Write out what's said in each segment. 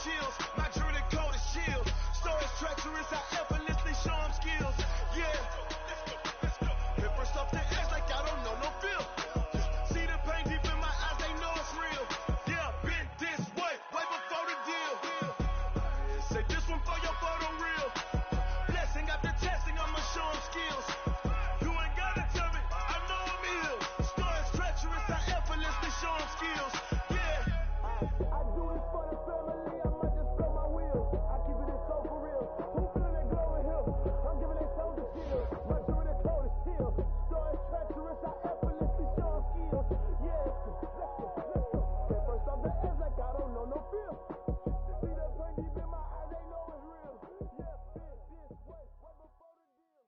chills. My journey cold as chill. Stories treacherous, I effortlessly show them skills. Yeah. Let's go. Hit first off the edge like I don't know no feel. See the pain deep in my eyes, they know it's real. Yeah, been this way before the deal. Say this one for your photo reel. Blessing after testing, I'ma show them skills. You ain't gotta tell me, I know I'm ill. Stories treacherous, I effortlessly show them skills. I do this for the family, I might just spell my wheels. I keep it so for real. Who feeling that glowing hill? I'm giving they soul to chill. My doing it cold as chill. Stories treacherous, I effortlessly show them skills. Yeah, let's go. Get first off the edge like I don't know no feel. See the pain deep in my eyes, they know it's real. Yeah, this way before the deal.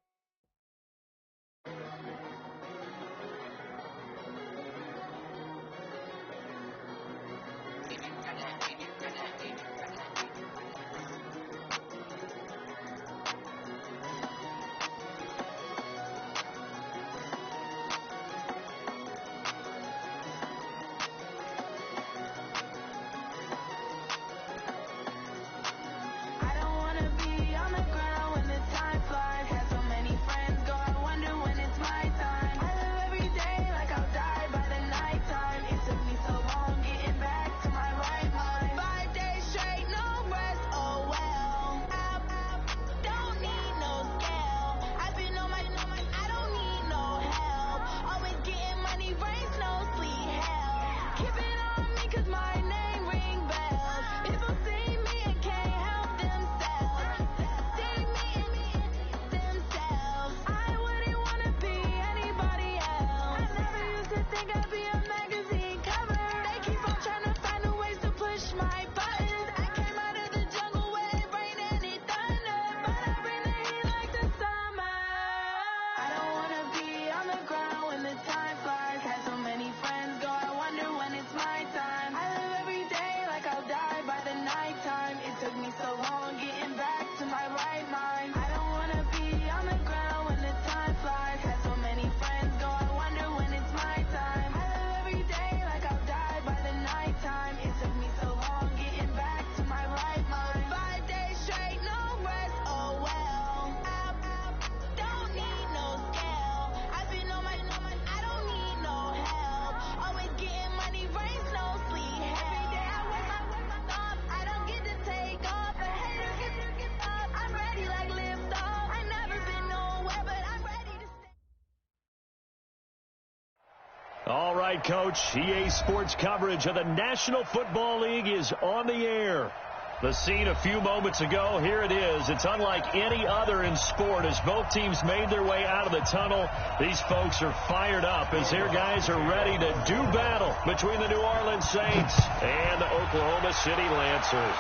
All right, Coach. EA Sports coverage of the National Football League is on the air. The scene a few moments ago, here it is. It's unlike any other in sport as both teams made their way out of the tunnel. These folks are fired up as their guys are ready to do battle between the New Orleans Saints and the Oklahoma City Lancers.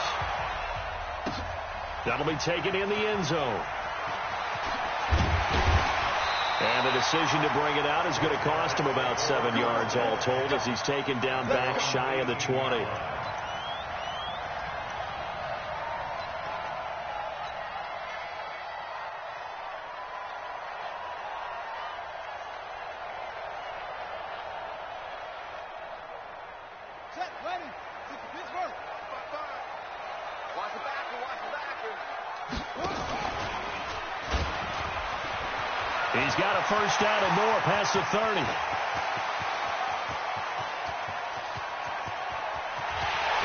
That'll be taken in the end zone. And the decision to bring it out is going to cost him about 7 yards all told as he's taken down back shy of the 20. He's got a first down and more past the 30.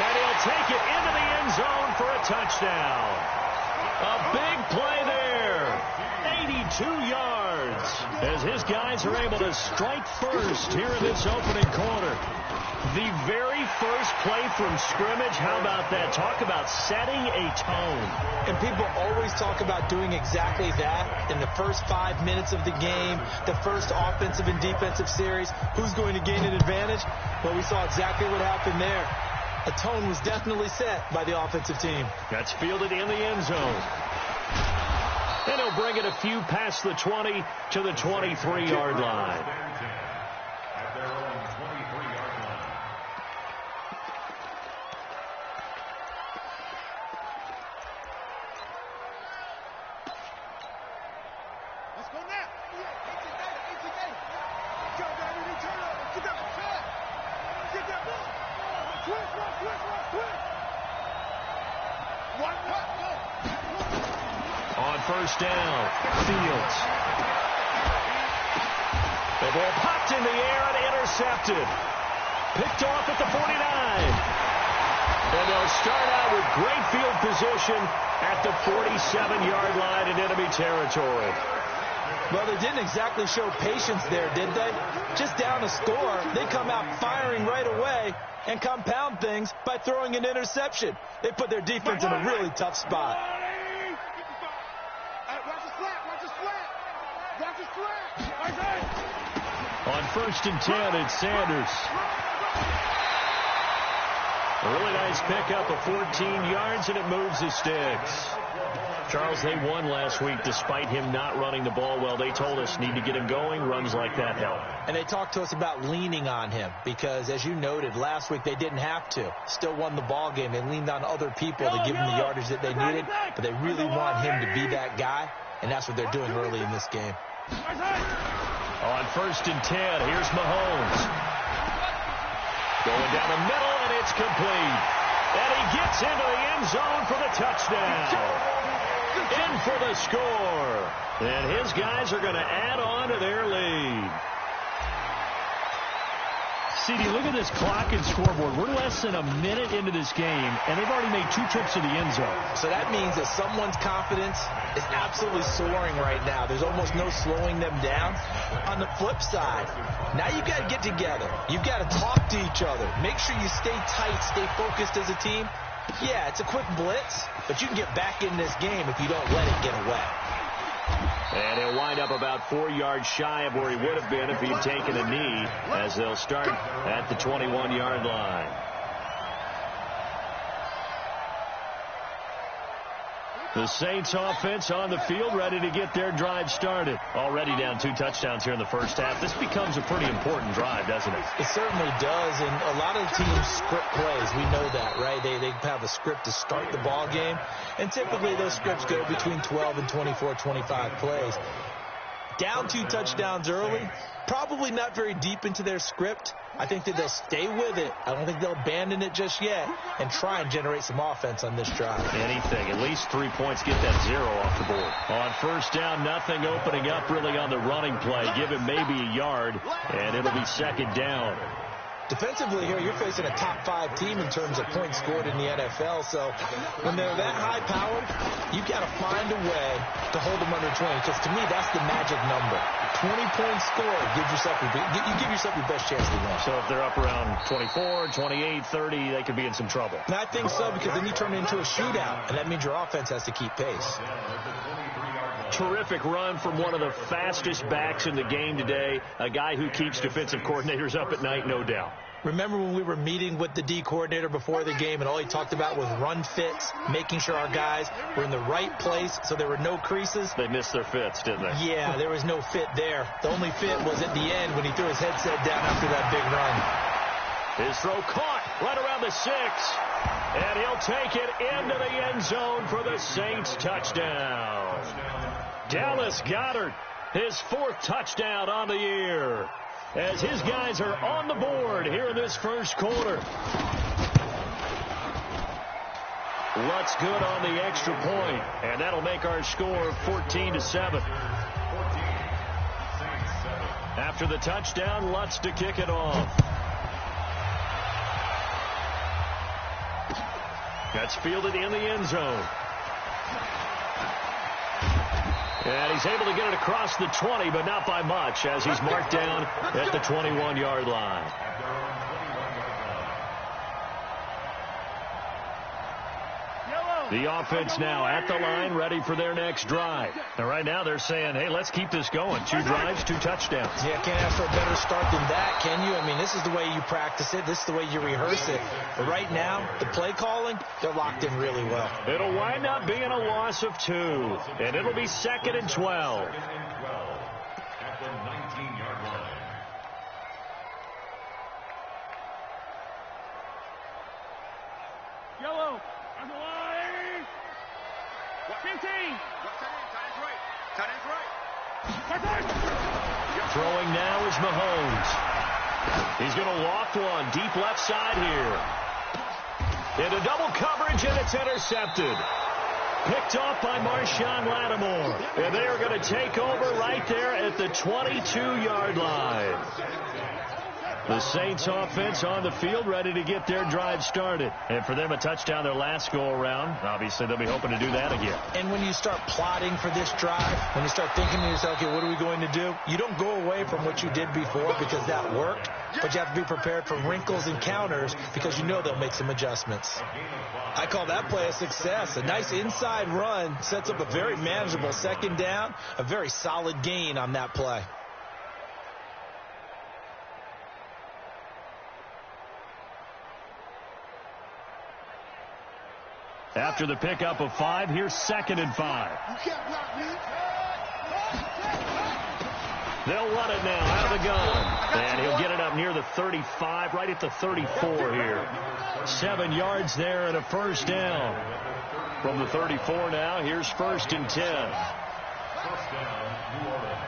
And he'll take it into the end zone for a touchdown. A big play there. 82 yards as his guys are able to strike first here in this opening quarter. The very first play from scrimmage, how about that? Talk about setting a tone. And people always talk about doing exactly that in the first 5 minutes of the game, the first offensive and defensive series. Who's going to gain an advantage? Well, we saw exactly what happened there. A tone was definitely set by the offensive team. That's fielded in the end zone. And he'll bring it a few past the 20 to the 23-yard line. first down. Fields. The ball popped in the air and intercepted. Picked off at the 49. And they'll start out with great field position at the 47-yard line in enemy territory. Well, they didn't exactly show patience there, did they? Just down a score, they come out firing right away and compound things by throwing an interception. They put their defense in a really tough spot. On 1st and 10, it's Sanders. A really nice pickup of 14 yards, and it moves the sticks. Charles, they won last week despite him not running the ball well. They told us need to get him going. Runs like that help. And they talked to us about leaning on him because, as you noted, last week they didn't have to. Still won the ball game. They leaned on other people to give them the yardage that they needed, but they really want him to be that guy, and that's what they're doing early in this game. On 1st and 10, here's Mahomes. Going down the middle, and it's complete. And he gets into the end zone for the touchdown. In for the score. And his guys are going to add on to their lead. CD, look at this clock and scoreboard. We're less than a minute into this game, and they've already made 2 trips to the end zone. So that means that someone's confidence is absolutely soaring right now. There's almost no slowing them down. On the flip side, now you've got to get together. You've got to talk to each other. Make sure you stay tight, stay focused as a team. Yeah, it's a quick blitz, but you can get back in this game if you don't let it get away. And he'll wind up about 4 yards shy of where he would have been if he'd taken a knee, as they'll start at the 21-yard line. The Saints offense on the field, ready to get their drive started. Already down 2 touchdowns here in the first half. This becomes a pretty important drive, doesn't it? It certainly does, and a lot of teams script plays. We know that, right? They have a script to start the ball game, and typically those scripts go between 12 and 24, 25 plays. Down 2 touchdowns early, probably not very deep into their script. I think that they'll stay with it. I don't think they'll abandon it just yet and try and generate some offense on this drive. Anything. At least 3 points. Get that 0 off the board. On first down, nothing opening up really on the running play. Give him maybe a yard, and it'll be 2nd down. Defensively here, you're facing a top 5 team in terms of points scored in the NFL. So when they're that high-powered, you've got to find a way to hold them under 20. Because to me, that's the magic number. 20 points scored, you give yourself your best chance to win. So if they're up around 24, 28, 30, they could be in some trouble. And I think so, because then you turn it into a shootout, and that means your offense has to keep pace. Terrific run from one of the fastest backs in the game today, a guy who keeps defensive coordinators up at night, no doubt. Remember when we were meeting with the D coordinator before the game, and all he talked about was run fits, making sure our guys were in the right place so there were no creases? They missed their fits, didn't they? Yeah, there was no fit there. The only fit was at the end when he threw his headset down after that big run. His throw caught right around the 6, and he'll take it into the end zone for the Saints touchdown. Dallas Goedert, his 4th touchdown on the year, as his guys are on the board here in this first quarter. Lutz good on the extra point, and that'll make our score 14-7. After the touchdown, Lutz to kick it off. That's fielded in the end zone. And he's able to get it across the 20, but not by much, as he's marked down at the 21-yard line. The offense now at the line, ready for their next drive. And right now they're saying, hey, let's keep this going. 2 drives, 2 touchdowns. Yeah, can't ask for a better start than that, can you? I mean, this is the way you practice it. This is the way you rehearse it. But right now, the play calling, they're locked in really well. It'll wind up being a loss of 2, and it'll be 2nd and 12. At the 19-yard line. Yellow, on the line. 15. Tight end's right. Throwing now is Mahomes. He's going to loft one deep left side here. Into double coverage, and it's intercepted. picked off by Marshawn Lattimore. And they are going to take over right there at the 22-yard line. The Saints offense on the field ready to get their drive started. And for them, a touchdown their last go-around. Obviously, they'll be hoping to do that again. And when you start plotting for this drive, when you start thinking to yourself, okay, what are we going to do? You don't go away from what you did before because that worked. But you have to be prepared for wrinkles and counters because you know they'll make some adjustments. I call that play a success. A nice inside run sets up a very manageable second down. A very solid gain on that play. After the pickup of 5, here's 2nd and 5. They'll run it now out of the gun. And he'll get it up near the 35, right at the 34 here. 7 yards there and a first down. From the 34 now, here's 1st and 10. First down, New Orleans.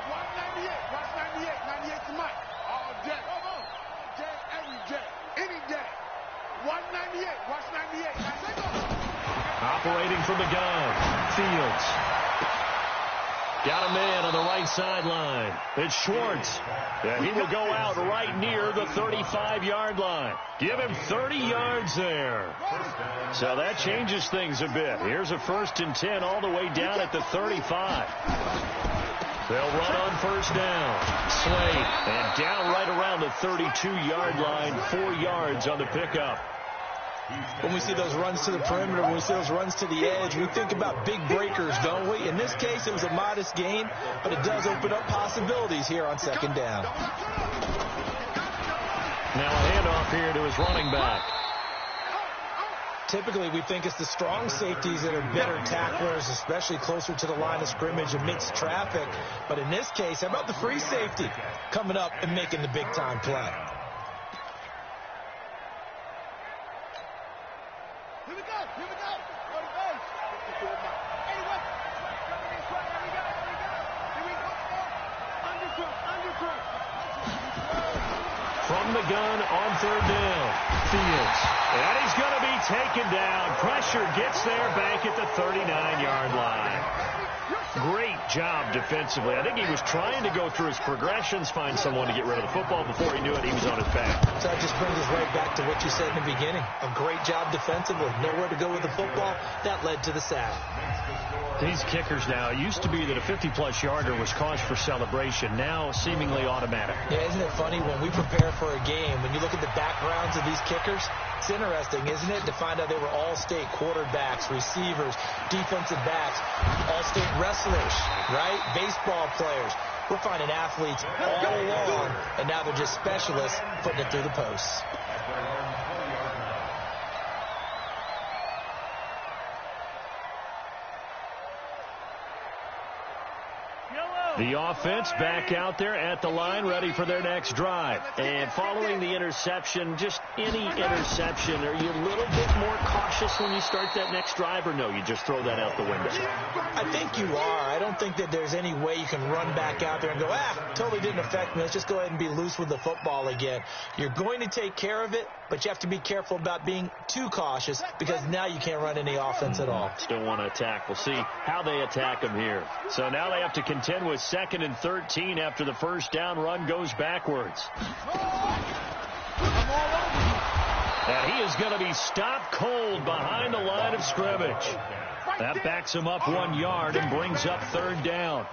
Watch 98. Watch 98. 98 to Mike. All day. Every day. Any day. Watch 98. Watch 98. Operating from the gun. Fields. Got a man on the right sideline. It's Schwartz. And he will go out right near the 35-yard line. Give him 30 yards there. So that changes things a bit. Here's a 1st and 10 all the way down at the 35. They'll run on first down. Slade. And down right around the 32-yard line. 4 yards on the pickup. When we see those runs to the perimeter, when we see those runs to the edge, we think about big breakers, don't we? In this case, it was a modest gain, but it does open up possibilities here on second down. Now a handoff here to his running back. Typically, we think it's the strong safeties that are better tacklers, especially closer to the line of scrimmage amidst traffic. But in this case, how about the free safety coming up and making the big-time play? Here we go. Here we go. Go to base. Here we go. Undercut. From the gun on third down. Fields. And he's going to be taken down. Pressure gets there back at the 39-yard line. Great job defensively. I think he was trying to go through his progressions, find someone to get rid of the football. Before he knew it, he was on his back. So that just brings us right back to what you said in the beginning. A great job defensively. Nowhere to go with the football. That led to the sack. These kickers now, it used to be that a 50-plus yarder was cause for celebration. Now seemingly automatic. Yeah, isn't it funny when we prepare for a game, when you look at the backgrounds of these kickers, it's interesting, isn't it, to find out they were all-state quarterbacks, receivers, defensive backs, all-state wrestlers, right? Baseball players. We're finding athletes all along, and now they're just specialists putting it through the posts. The offense back out there at the line, ready for their next drive. And following the interception, just any interception, are you a little bit more cautious when you start that next drive, or no, you just throw that out the window? I think you are. I don't think that there's any way you can run back out there and go, totally didn't affect me. Let's just go ahead and be loose with the football again. You're going to take care of it, but you have to be careful about being too cautious because now you can't run any offense at all. Still want to attack. We'll see how they attack them here. So now they have to contend with 2nd and 13 after the first down run goes backwards. And he is going to be stopped cold behind the line of scrimmage. That backs him up 1 yard and brings up third down.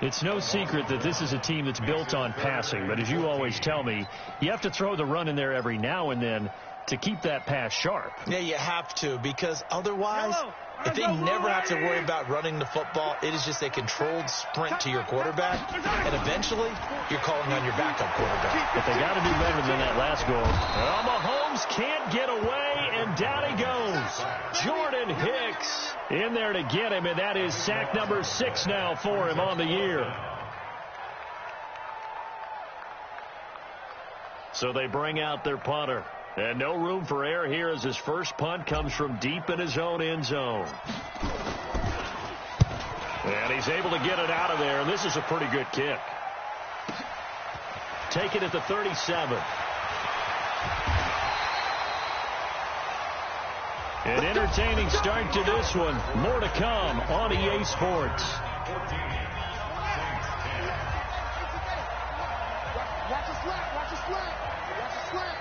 It's no secret that this is a team that's built on passing, but as you always tell me, you have to throw the run in there every now and then to keep that pass sharp. Yeah, you have to, because otherwise, if they never have to worry about running the football, it is just a controlled sprint to your quarterback, and eventually, you're calling on your backup quarterback. But they got to do better than that last goal. Well, Mahomes can't get away, and down he goes. Jordan Hicks in there to get him, and that is sack number 6 now for him on the year. So they bring out their punter. And no room for error here as his first punt comes from deep in his own end zone. And he's able to get it out of there, and this is a pretty good kick. Take it at the 37. An entertaining start to this one. More to come on EA Sports. Watch the slant. Watch the slant. Watch the slant.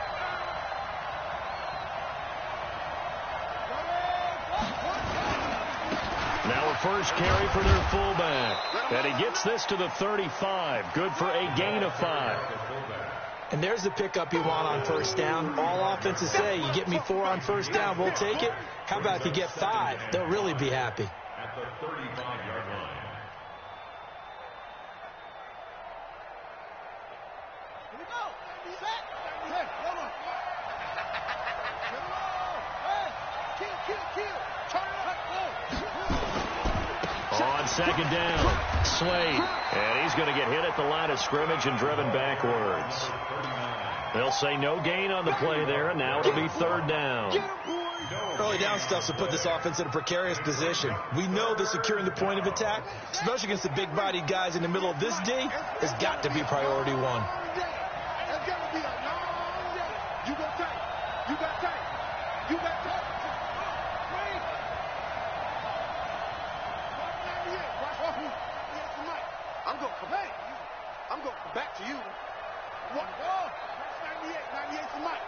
Now a first carry for their fullback. And he gets this to the 35. Good for a gain of 5. And there's the pickup you want on first down. All offenses say, you get me 4 on first down, we'll take it. How about if you get 5? They'll really be happy. At the 35-yard line. Here we go. Set. Set. Come on. Kill. Turn it up. On second down, Slade. And he's going to get hit at the line of scrimmage and driven backwards. They'll say no gain on the play there, and now it'll be third down. Early down stuff to put this offense in a precarious position. We know that securing the point of attack, especially against the big-bodied guys in the middle of this D, has got to be priority 1. That's got to be a long day. You got tight. You got tight. You got tight. I'm going to come back. I'm going to come back to you. What? 98 for Mike.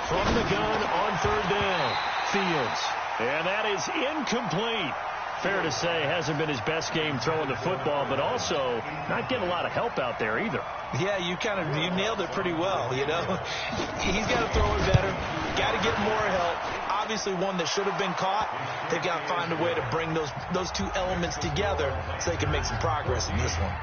From the gun on third down, Fields. And that is incomplete. Fair to say, hasn't been his best game throwing the football, but also not getting a lot of help out there either. Yeah, you nailed it pretty well, you know. He's got to throw it better. Got to get more help. Obviously one that should have been caught. They've got to find a way to bring those two elements together so they can make some progress in this one.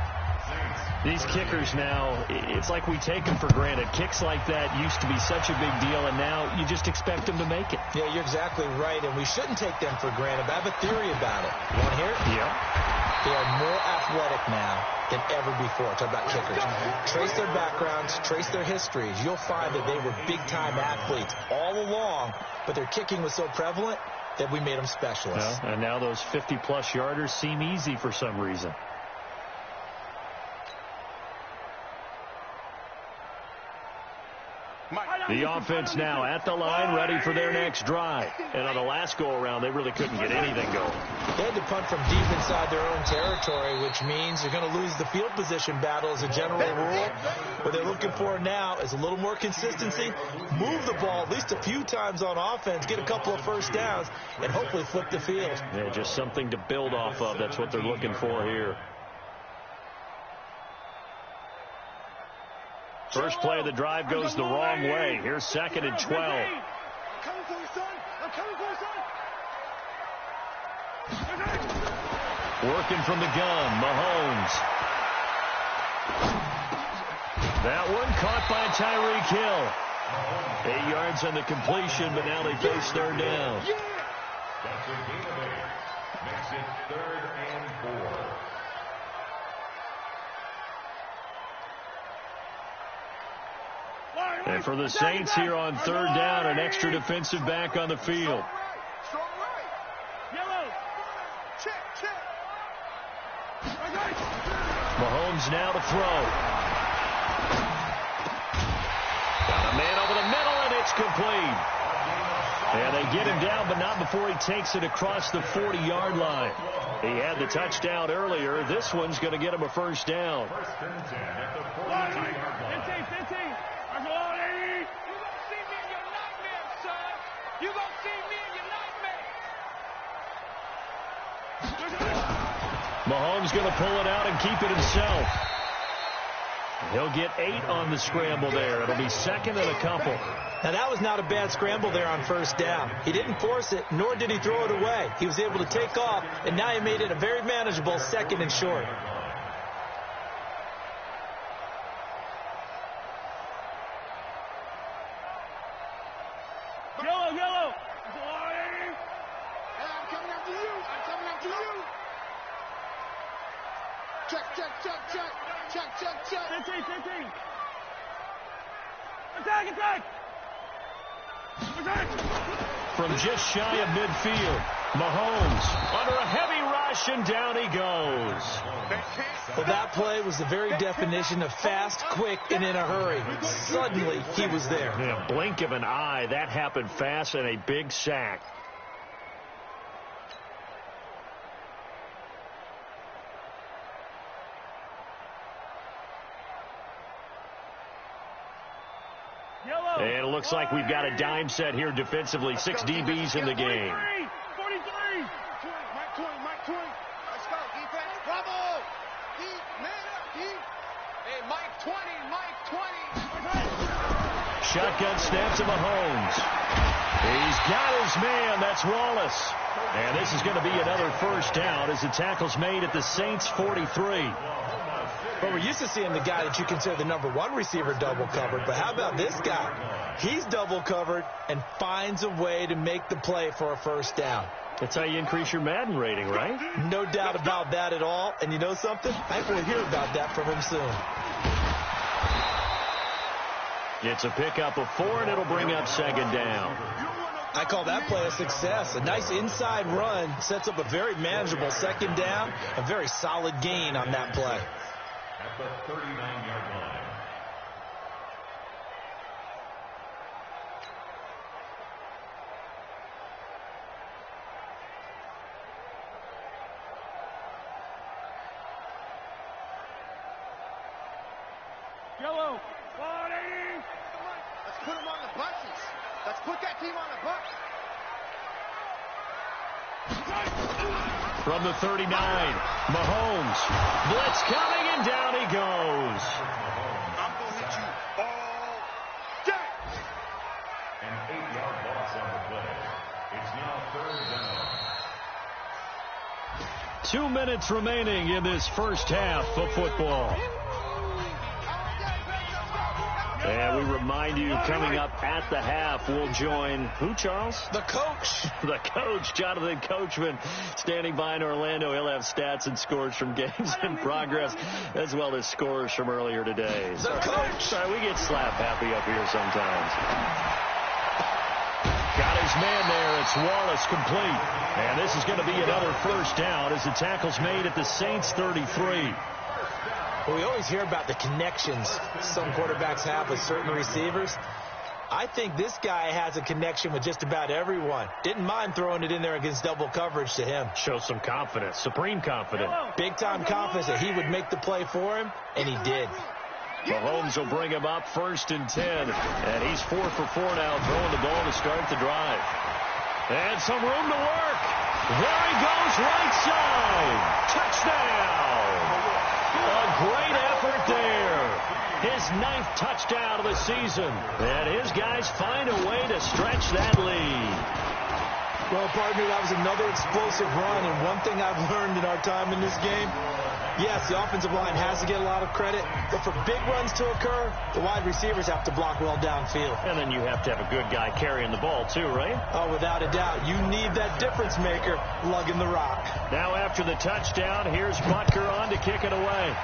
These kickers now, it's like we take them for granted. Kicks like that used to be such a big deal, and now you just expect them to make it. Yeah, you're exactly right, and we shouldn't take them for granted. But I have a theory about it. You want to hear it? Yeah. They are more athletic now than ever before. Talk about kickers. Trace their backgrounds, trace their histories. You'll find that they were big-time athletes all along, but their kicking was so prevalent that we made them specialists. Well, and now those 50-plus yarders seem easy for some reason. The offense now at the line, ready for their next drive. And on the last go-around, they really couldn't get anything going. They had to punt from deep inside their own territory, which means they're going to lose the field position battle as a general rule. What they're looking for now is a little more consistency, move the ball at least a few times on offense, get a couple of first downs, and hopefully flip the field. Yeah, just something to build off of. That's what they're looking for here. First play of the drive goes the wrong way. Here's 2nd and 12. I'm coming for you, son. I'm coming for you, son. Working from the gun, Mahomes. That one caught by Tyreek Hill. 8 yards on the completion, but now they face third down. That's a gain of 8. Makes it 3rd and 4. And for the Saints here on third down, an extra defensive back on the field. Mahomes now to throw. Got a man over the middle, and it's complete. And they get him down, but not before he takes it across the 40-yard line. He had the touchdown earlier. This one's going to get him a first down. First and 10 at the 49-yard line. 15. You gonna see me in your nightmare. Mahomes going to pull it out and keep it himself. He'll get 8 on the scramble there. It'll be 2nd and a couple. Now, that was not a bad scramble there on first down. He didn't force it, nor did he throw it away. He was able to take off, and now he made it a very manageable 2nd and short. Yellow. Hey, I'm coming after you. Check. 15. Attack. From just shy of midfield, Mahomes under a heavy ride rush, and down he goes. Well, that play was the very definition of fast, quick, and in a hurry. Suddenly, he was there. Yeah, blink of an eye. That happened fast, and a big sack. And it looks like we've got a dime set here defensively. 6 DBs in the game. 43. Mike 20. Let's go, defense. Bravo. Deep, man up, deep. Hey, Mike 20. Shotgun snap to Mahomes. He's got his man. That's Wallace. And this is going to be another first down as the tackle's made at the Saints 43. Well, we're used to seeing the guy that you consider the number 1 receiver double covered, but how about this guy? He's double covered and finds a way to make the play for a first down. That's how you increase your Madden rating, right? No doubt about that at all. And you know something? I will hear about that from him soon. It's a pickup of 4, and it'll bring up second down. I call that play a success. A nice inside run sets up a very manageable second down, a very solid gain on that play. At the 39-yard line. Yellow. 180. Let's put him on the buses. Let's put that team on the bus. From the 39, Mahomes. Blitz coming, and down he goes. I'm going to hit you all day. An 8-yard loss on the play. It's now third down. 2 minutes remaining in this first half of football. And we remind you, coming up at the half, we'll join who, Charles? The coach. The coach, Jonathan Coachman, standing by in Orlando. He'll have stats and scores from games in progress, as well as scores from earlier today. The coach. Sorry, we get slap happy up here sometimes. Got his man there. It's Wallace complete. And this is going to be another first down as the tackle's made at the Saints 33. Well, we always hear about the connections some quarterbacks have with certain receivers. I think this guy has a connection with just about everyone. Didn't mind throwing it in there against double coverage to him. Shows some confidence, supreme confidence. Big-time confidence that he would make the play for him, and he did. Mahomes will bring him up 1st and 10. And he's 4 for 4 now, throwing the ball to start the drive. And some room to work. There he goes, right side. Touchdown. A great effort there. His 9th touchdown of the season. And his guys find a way to stretch that lead. Well, partner, that was another explosive run. And one thing I've learned in our time in this game, yes, the offensive line has to get a lot of credit. But for big runs to occur, the wide receivers have to block well downfield. And then you have to have a good guy carrying the ball too, right? Oh, without a doubt. You need that difference maker lugging the rock. Now after the touchdown, here's Butker on to kick it away.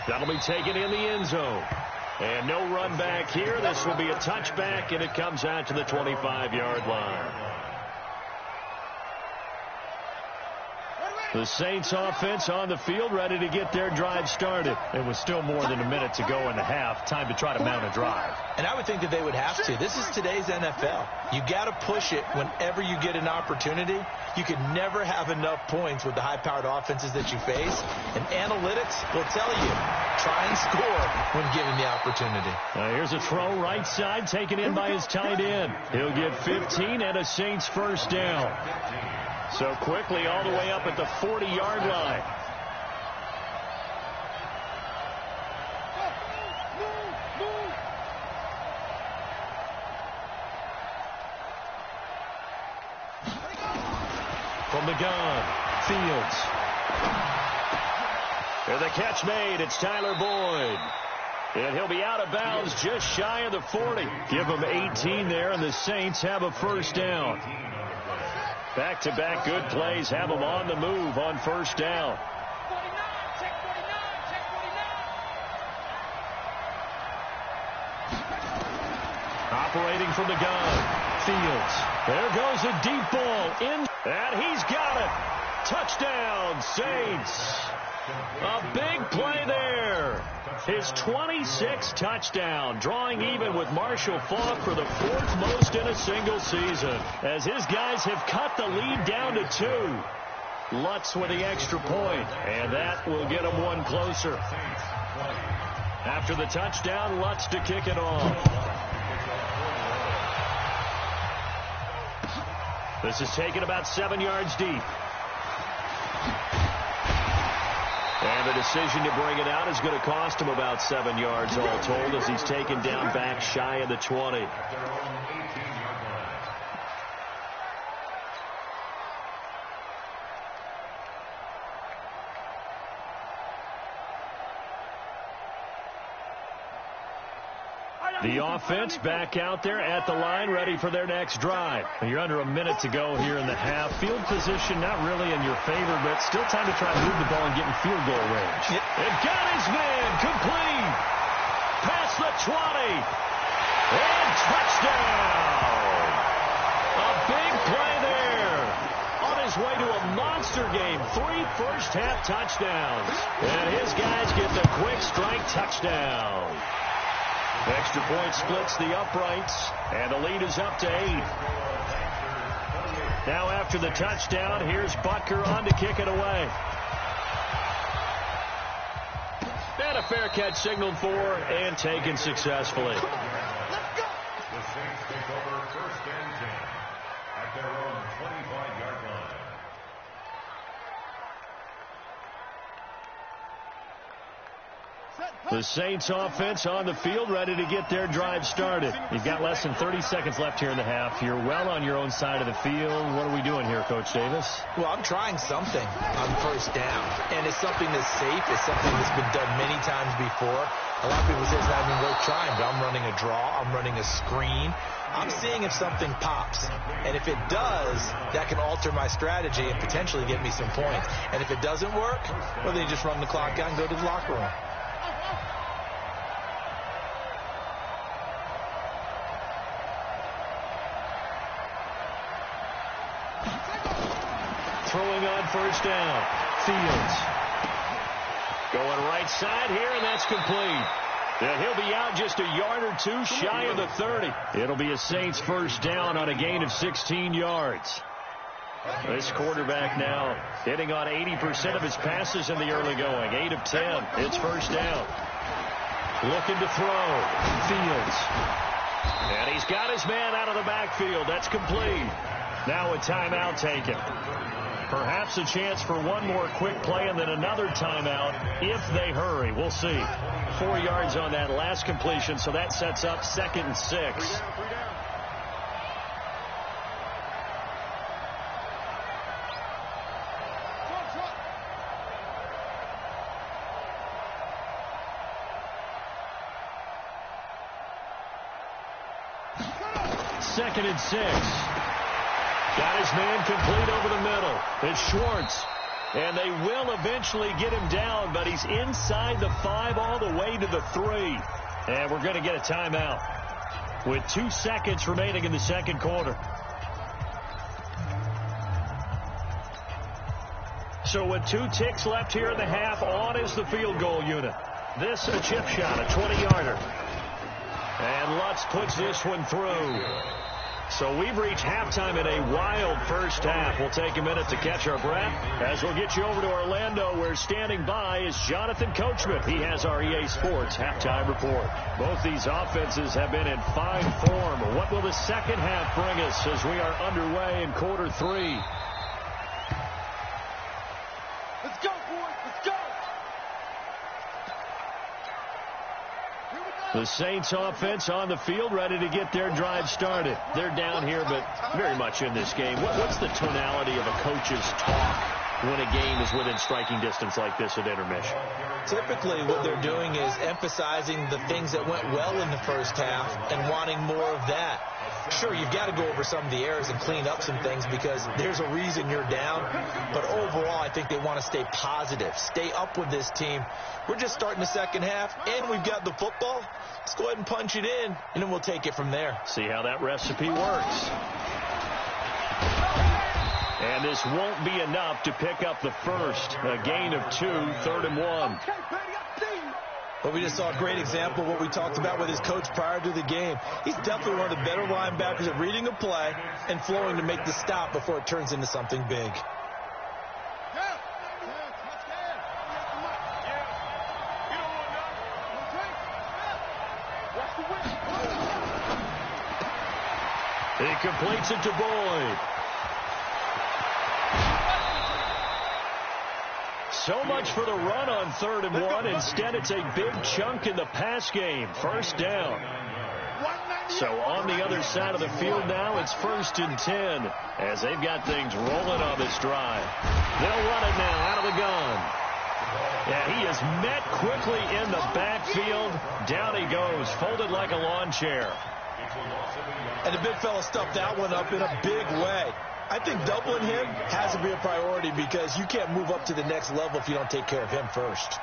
That'll be taken in the end zone. And no run back here. This will be a touchback, and it comes out to the 25-yard line. The Saints offense on the field, ready to get their drive started. It was still more than a minute to go in the half. Time to try to mount a drive. And I would think that they would have to. This is today's NFL. You got to push it whenever you get an opportunity. You can never have enough points with the high-powered offenses that you face. And analytics will tell you, try and score when given the opportunity. Here's a throw right side, taken in by his tight end. He'll get 15 and a Saints first down. So quickly all the way up at the 40-yard line. From the gun, Fields. And the catch made. It's Tyler Boyd. And he'll be out of bounds just shy of the 40. Give him 18 there, and the Saints have a first down. Back-to-back good plays have them on the move on first down. operating from the gun. Fields. There goes a deep ball in, and he's got it. Touchdown, Saints. A big play there. His 26th touchdown, drawing even with Marshall Faulk for the 4th most in a single season, as his guys have cut the lead down to 2. Lutz with the extra point, and that will get him one closer. After the touchdown, Lutz to kick it off. This is taken about 7 yards deep. And the decision to bring it out is going to cost him about 7 yards all told, as he's taken down back shy of the 20. The offense back out there at the line, ready for their next drive. You're under a minute to go here in the half. Field position not really in your favor, but still time to try to move the ball and get in field goal range. It got his man complete. Past the 20. And touchdown. A big play there. On his way to a monster game. 3 first-half touchdowns. And his guys get the quick strike touchdown. Extra point splits the uprights, and the lead is up to 8. Now after the touchdown, here's Butker on to kick it away. And a fair catch signaled for and taken successfully. The Saints take over 1st and 10 at their own 25-yard line. The Saints offense on the field, ready to get their drive started. You've got less than 30 seconds left here in the half. You're well on your own side of the field. What are we doing here, Coach Davis? Well, I'm trying something on 1st down, and it's something that's safe. It's something that's been done many times before. A lot of people say it's not even worth trying, but I'm running a draw. I'm running a screen. I'm seeing if something pops, and if it does, that can alter my strategy and potentially get me some points. And if it doesn't work, well, then you just run the clock out and go to the locker room. Throwing on 1st down. Fields. Going right side here, and that's complete. And he'll be out just a yard or 2 shy of the 30. It'll be a Saints 1st down on a gain of 16 yards. This quarterback now hitting on 80% of his passes in the early going. 8 of 10. It's 1st down. Looking to throw. Fields. And he's got his man out of the backfield. That's complete. Now a timeout taken. Perhaps a chance for one more quick play and then another timeout if they hurry. We'll see. 4 yards on that last completion, so that sets up 2nd and 6. Second and 6. Got his man complete over the middle. It's Schwartz. And they will eventually get him down, but he's inside the 5 all the way to the 3. And we're going to get a timeout with 2 seconds remaining in the 2nd quarter. So with 2 ticks left here in the half, on is the field goal unit. This a chip shot, a 20-yarder. And Lutz puts this one through. So we've reached halftime in a wild 1st half. We'll take a minute to catch our breath as we'll get you over to Orlando, where standing by is Jonathan Coachman. He has our EA Sports halftime report. Both these offenses have been in fine form. What will the 2nd half bring us as we are underway in quarter 3? Let's go, boys. Let's go. The Saints offense on the field, ready to get their drive started. They're down here, but very much in this game. What's the tonality of a coach's talk when a game is within striking distance like this at intermission? Typically, what they're doing is emphasizing the things that went well in the 1st half and wanting more of that. Sure, you've got to go over some of the errors and clean up some things because there's a reason you're down. But overall, I think they want to stay positive, stay up with this team. We're just starting the second half, and we've got the football. Let's go ahead and punch it in, and then we'll take it from there. See how that recipe works. And this won't be enough to pick up the first. A gain of 2, 3rd and 1. But we just saw a great example of what we talked about with his coach prior to the game. He's definitely one of the better linebackers at reading a play and flowing to make the stop before it turns into something big. He completes it to Boyd. So much for the run on 3rd and 1. Instead, it's a big chunk in the pass game. First down. So on the other side of the field now, it's 1st and 10 as they've got things rolling on this drive. They'll run it now out of the gun. Yeah, he is met quickly in the backfield. Down he goes, folded like a lawn chair. And the big fella stuffed that one up in a big way. I think doubling him has to be a priority because you can't move up to the next level if you don't take care of him first.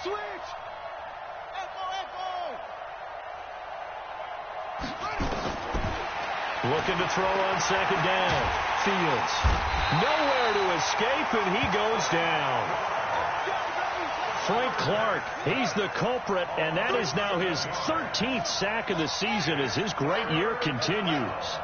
Switch! Echo! Looking to throw on 2nd down. Fields. Nowhere to escape, and he goes down. Frank Clark, he's the culprit, and that is now his 13th sack of the season as his great year continues.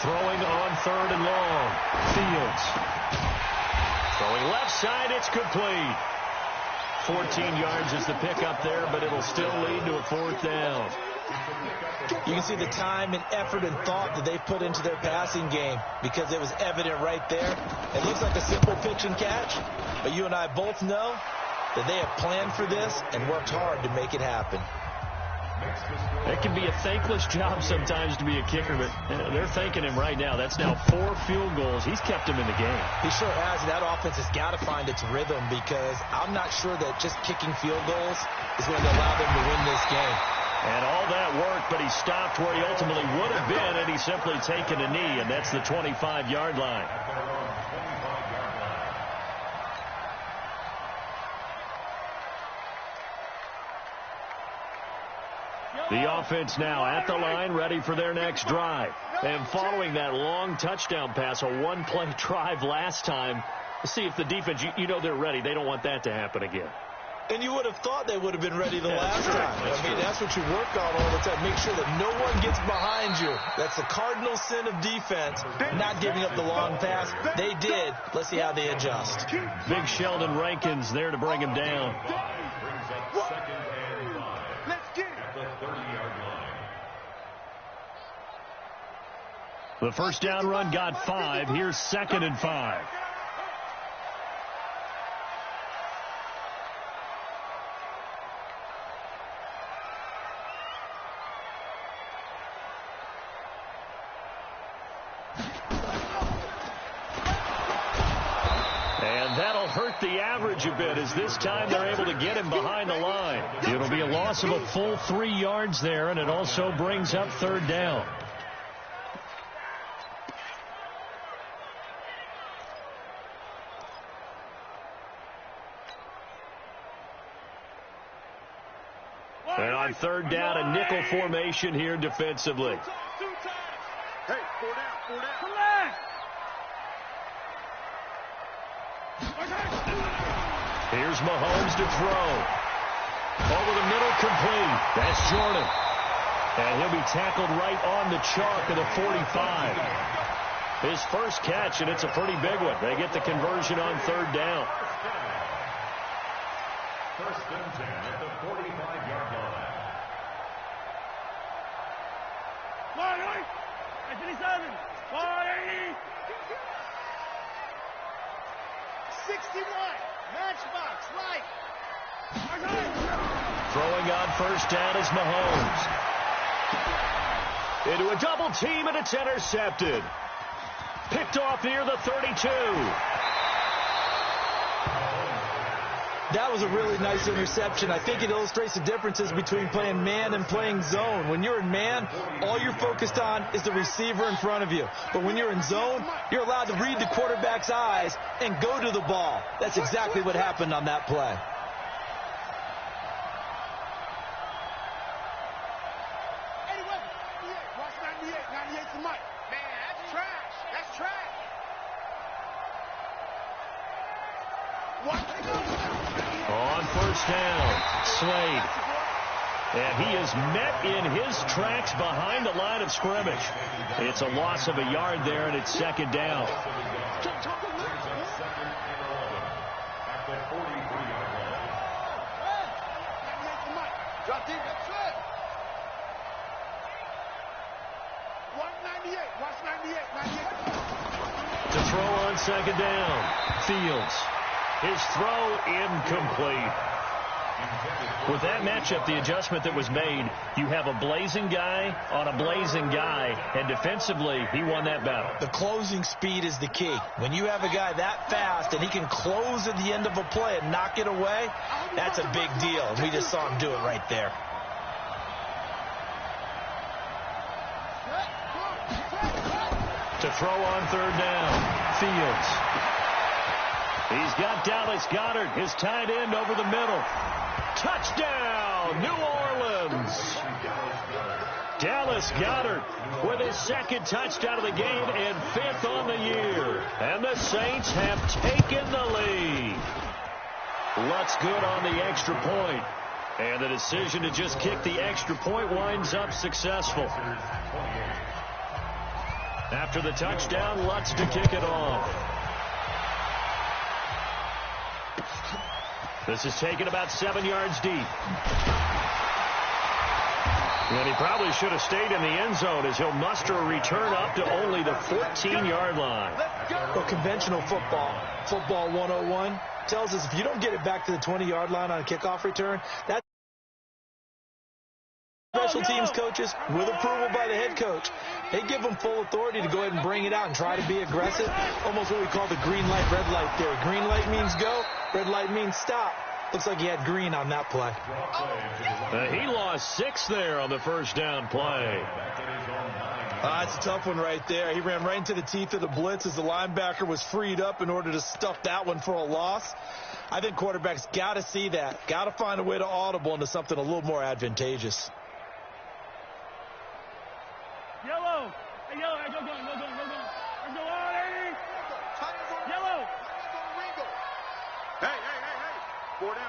Throwing on 3rd and long. Fields. Throwing left side, it's complete. 14 yards is the pickup there, but it'll still lead to a 4th down. You can see the time and effort and thought that they've put into their passing game because it was evident right there. It looks like a simple pitch and catch, but you and I both know that they have planned for this and worked hard to make it happen. It can be a thankless job sometimes to be a kicker, but they're thanking him right now. That's now 4 field goals. He's kept him in the game. He sure has. That offense has got to find its rhythm because I'm not sure that just kicking field goals is going to allow them to win this game. And all that work, but he stopped where he ultimately would have been, and he's simply taken a knee, and that's the 25-yard line. The offense now at the line, ready for their next drive. And following that long touchdown pass, a one-play drive last time, let's see if the defense, you know they're ready. They don't want that to happen again. And you would have thought they would have been ready the last time. That's what you work on all the time. Make sure that no one gets behind you. That's the cardinal sin of defense, not giving up the long pass. They did. Let's see how they adjust. Big Sheldon Rankins there to bring him down. The first down run got 5. Here's 2nd and 5. And that'll hurt the average a bit as this time they're able to get him behind the line. It'll be a loss of a full 3 yards there, and it also brings up 3rd down. And on 3rd down, a nickel formation here defensively. Hey, 4 down. Come back. Here's Mahomes to throw. Over the middle, complete. That's Jordan. And he'll be tackled right on the chalk of the 45. His first catch, and it's a pretty big one. They get the conversion on 3rd down. 1st and 10 at the 45-yard line. 69. Matchbox, right. Throwing on first down is Mahomes. Into a double team, and it's intercepted. Picked off near the 32. That was a really nice interception. I think it illustrates the differences between playing man and playing zone. When you're in man, all you're focused on is the receiver in front of you. But when you're in zone, you're allowed to read the quarterback's eyes and go to the ball. That's exactly what happened on that play. Watch 98. 98 to Mike. Man, that's trash. That's trash. On first down, Slade. And he is met in his tracks behind the line of scrimmage. It's a loss of a yard there, and it's second down. Drop deep. Watch 98. Watch 98. 98. To throw on second down, Fields. His throw incomplete. With that matchup, the adjustment that was made, you have a blazing guy on a blazing guy, and defensively, he won that battle. The closing speed is the key. When you have a guy that fast and he can close at the end of a play and knock it away, that's a big deal. And we just saw him do it right there. To throw on third down, Fields. He's got Dallas Goedert, his tight end, over the middle. Touchdown, New Orleans. Dallas Goedert with his second touchdown of the game and fifth on the year. And the Saints have taken the lead. Lutz good on the extra point. And the decision to just kick the extra point winds up successful. After the touchdown, Lutz to kick it off. This is taken about 7 yards deep. And he probably should have stayed in the end zone as he'll muster a return up to only the 14-yard line. Well, conventional football 101, tells us if you don't get it back to the 20-yard line on a kickoff return, that's special teams coaches, with approval by the head coach, they give them full authority to go ahead and bring it out and try to be aggressive. Almost what we call the green light, red light theory. Green light means go, red light means stop. Looks like he had green on that play. He lost 6 there on the first down play. It's a tough one right there. He ran right into the teeth of the blitz as the linebacker was freed up in order to stuff that one for a loss. I think quarterbacks got to see that. Got to find a way to audible into something a little more advantageous. Yellow. Hey, yellow. Hey, go. Let's go on, Eddie. Yellow. Hey. 4 down.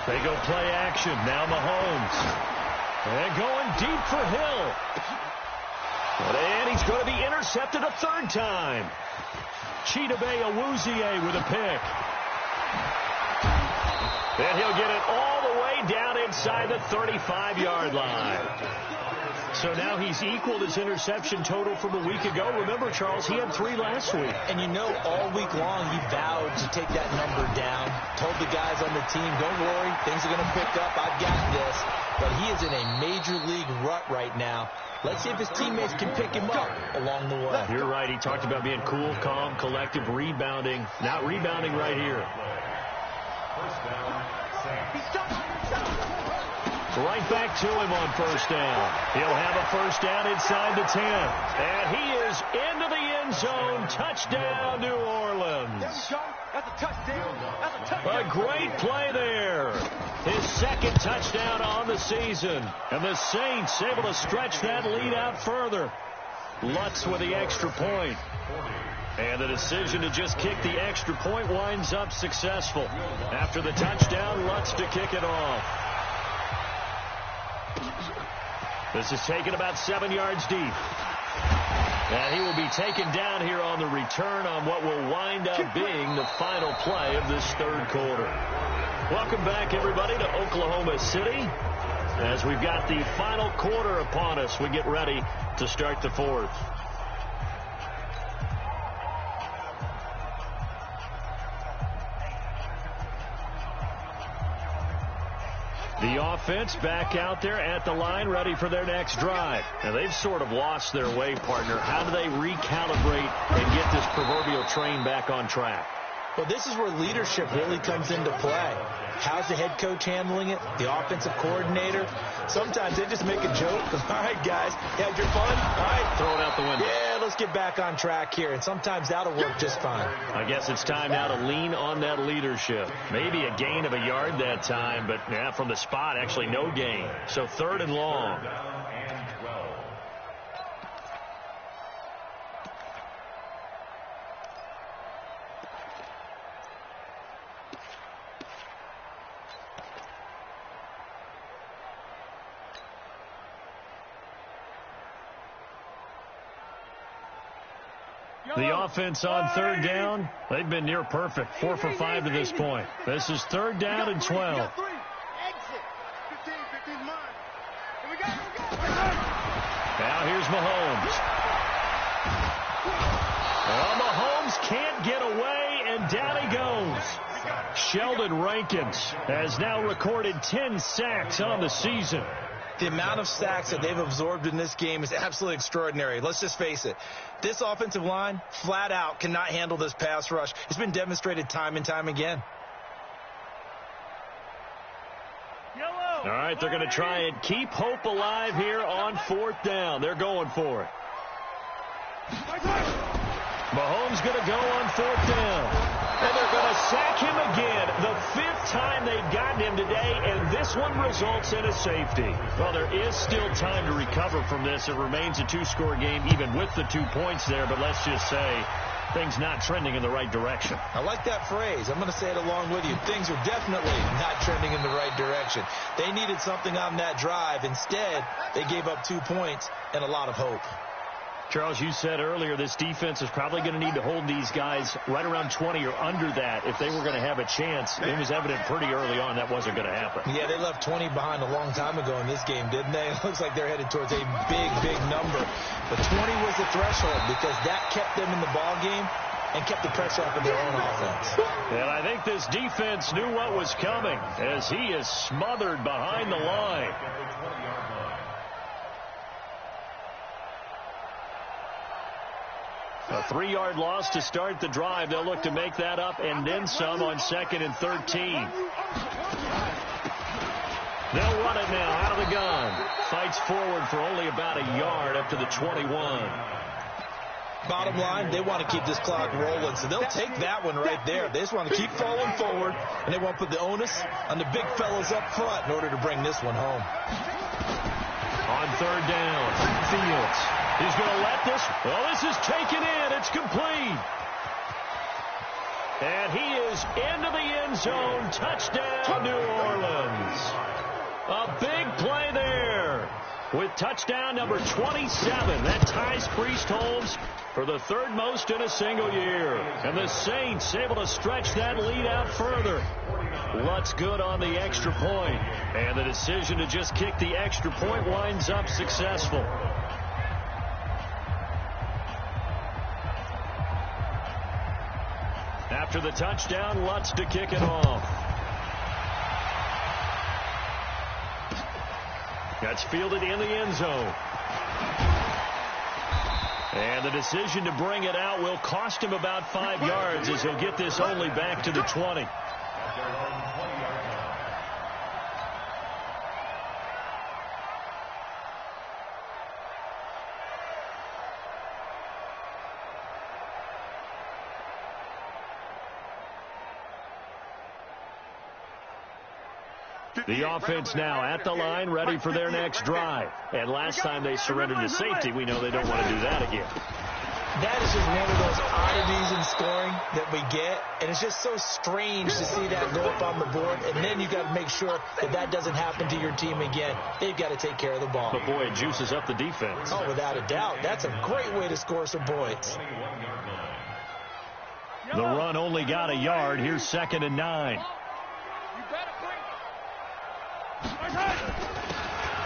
They go play action. Now Mahomes. And going deep for Hill. And he's going to be intercepted a third time. Chidobe Awuzie with a pick. And he'll get it all the way down inside the 35-yard line. So now he's equaled his interception total from a week ago. Remember, Charles, he had 3 last week. And you know, all week long he vowed to take that number down. Told the guys on the team, don't worry, things are going to pick up. I've got this. But he is in a major league rut right now. Let's see if his teammates can pick him up along the way. You're right. He talked about being cool, calm, collective, rebounding. Not rebounding right here. Right back to him on first down. He'll have a first down inside the 10. And he is into the end zone. Touchdown, New Orleans. There we go. That's a touchdown. A great play there. His second touchdown on the season. And the Saints able to stretch that lead out further. Lutz with the extra point. And the decision to just kick the extra point winds up successful. After the touchdown, Lutz to kick it off. This is taken about 7 yards deep. And he will be taken down here on the return on what will wind up being the final play of this third quarter. Welcome back, everybody, to Oklahoma City. As we've got the final quarter upon us, we get ready to start the fourth. The offense back out there at the line, ready for their next drive. Now, they've sort of lost their way, partner. How do they recalibrate and get this proverbial train back on track? Well, this is where leadership really comes into play. How's the head coach handling it? The offensive coordinator? Sometimes they just make a joke. All right, guys, you had your fun? All right. Throw it out the window. Yeah, let's get back on track here. And sometimes that'll work just fine. I guess it's time now to lean on that leadership. Maybe a gain of a yard that time, but yeah, from the spot, actually no gain. So 3rd and long. The offense on 3rd down, they've been near perfect, 4 for 5 to this point. This is 3rd down and 12. Now here's Mahomes. Well, Mahomes can't get away, and down he goes. Sheldon Rankins has now recorded 10 sacks on the season. The amount of sacks that they've absorbed in this game is absolutely extraordinary. Let's just face it. This offensive line, flat out, cannot handle this pass rush. It's been demonstrated time and time again. All right, they're going to try and keep hope alive here on 4th down. They're going for it. Mahomes going to go on 4th down. And they're going to sack him again. The 5th time they've gotten him today, and this one results in a safety. Well, there is still time to recover from this. It remains a 2-score game, even with the 2 points there. But let's just say things not trending in the right direction. I like that phrase. I'm going to say it along with you. Things are definitely not trending in the right direction. They needed something on that drive. Instead, they gave up 2 points and a lot of hope. Charles, you said earlier this defense is probably going to need to hold these guys right around 20 or under that if they were going to have a chance. It was evident pretty early on that wasn't going to happen. Yeah, they left 20 behind a long time ago in this game, didn't they? It looks like they're headed towards a big, big number. But 20 was the threshold because that kept them in the ball game and kept the pressure off of their own offense. And I think this defense knew what was coming as he is smothered behind the line. A 3-yard loss to start the drive. They'll look to make that up and then some on 2nd and 13. They'll run it now out of the gun. Fights forward for only about a yard up to the 21. Bottom line, they want to keep this clock rolling, so they'll take that one right there. They just want to keep falling forward, and they want to put the onus on the big fellas up front in order to bring this one home. On 3rd down, Fields. He's going to let this. Well, this is taken in. It's complete. And he is into the end zone. Touchdown, New Orleans. A big play there with touchdown number 27. That ties Priest Holmes for the 3rd most in a single year. And the Saints able to stretch that lead out further. Lutz good on the extra point. And the decision to just kick the extra point winds up successful. After the touchdown, Lutz to kick it off. That's fielded in the end zone. And the decision to bring it out will cost him about 5 yards as he'll get this only back to the 20. The offense now at the line, ready for their next drive. And last time they surrendered to safety, we know they don't want to do that again. That is just one of those oddities in scoring that we get. And it's just so strange to see that go up on the board. And then you've got to make sure that that doesn't happen to your team again. They've got to take care of the ball. But, boy, it juices up the defense. Oh, without a doubt. That's a great way to score some points. The run only got a yard. Here's 2nd and 9.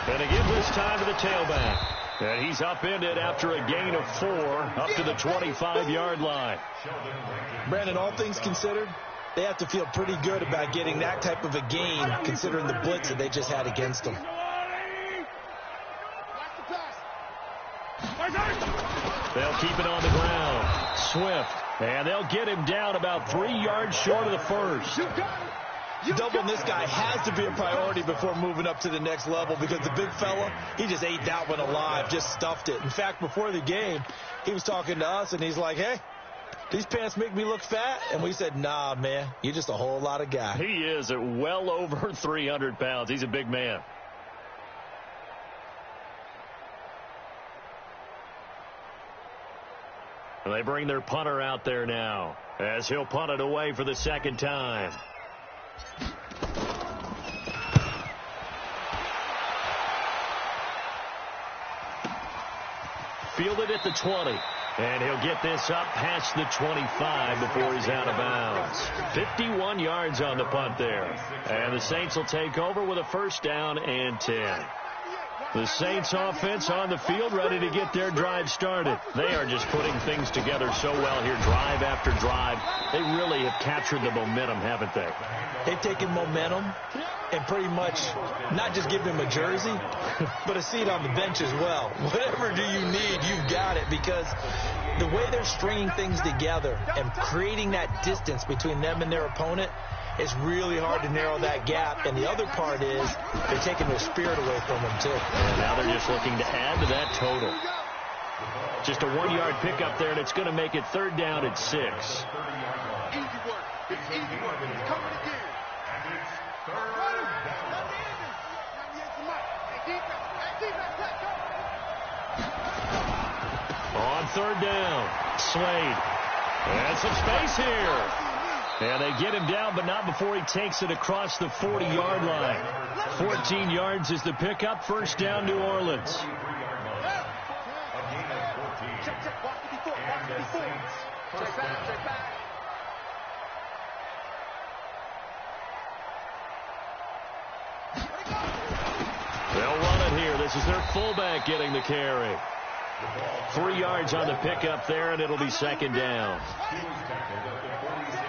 And again this time to the tailback. And he's upended after a gain of 4 up to the 25-yard line. Brandon, all things considered, they have to feel pretty good about getting that type of a gain, considering the blitz that they just had against them. They'll keep it on the ground. Swift. And they'll get him down about 3 yards short of the first. Doubling this guy has to be a priority before moving up to the next level, because the big fella, he just ate that one alive, just stuffed it. In fact, before the game, he was talking to us, and he's like, hey, these pants make me look fat. And we said, nah, man, you're just a whole lot of guy. He is at well over 300 pounds. He's a big man. And they bring their punter out there now, as he'll punt it away for the second time. Fielded at the 20. And he'll get this up past the 25 before he's out of bounds. 51 yards on the punt there. And the Saints will take over with a first down and 10. The Saints offense on the field, ready to get their drive started. They are just putting things together so well here, drive after drive. They really have captured the momentum, haven't they? They've taken momentum and pretty much not just give them a jersey, but a seat on the bench as well. Whatever do you need, you've got it, because the way they're stringing things together and creating that distance between them and their opponent, it's really hard to narrow that gap. And the other part is they're taking their spirit away from them, too. And now they're just looking to add to that total. Just a 1-yard pickup there, and it's going to make it third down at 6. Easy work. It's easy work. It's coming again. And it's third down. On third down, Slade. And some space here. And they get him down, but not before he takes it across the 40-yard line. 14 yards is the pickup. First down, New Orleans. They'll run it here. This is their fullback getting the carry. 3 yards on the pickup there, and it'll be second down. He was tackled at the 46.